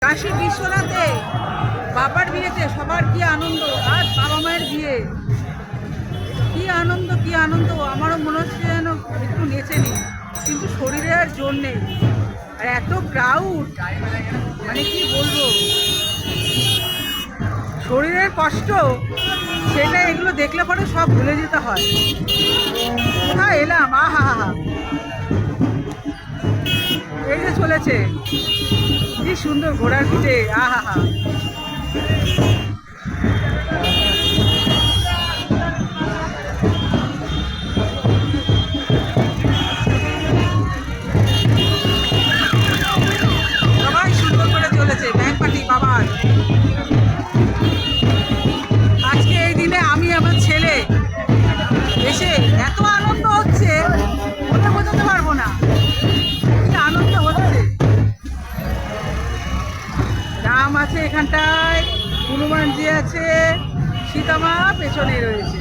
কাশী বিশ্বনাথে বাবার বিয়েতে সবার কি আনন্দ, আজ বাবা মায়ের বিয়ে, কি আনন্দ কি আনন্দ। আমারও মনে হচ্ছে যেন একটু নেচে নিই, কিন্তু শরীরে আর জোর নেই, আর এত ক্রাউড, মানে কি বলবো, শরীরের কষ্ট সেটা এগুলো দেখলে পরে সব ভুলে যেতে হয়। কোথায় এলাম, আহা হা হা, এই যে চলেছে, কি সুন্দর ঘোড়ার পিঠে, আহা হা। সবাই সুন্দর করে চলেছে ব্যাংক পার্টি বাবার। আজকে এই দিনে আমি আমার ছেলে এসে এত আনন্দ হচ্ছে বলে বোঝাতে পারবো না, কি আনন্দ হচ্ছে। রাম আছে এখানটায়, হনুমানজি আছে, সীতামা পেছনে রয়েছে।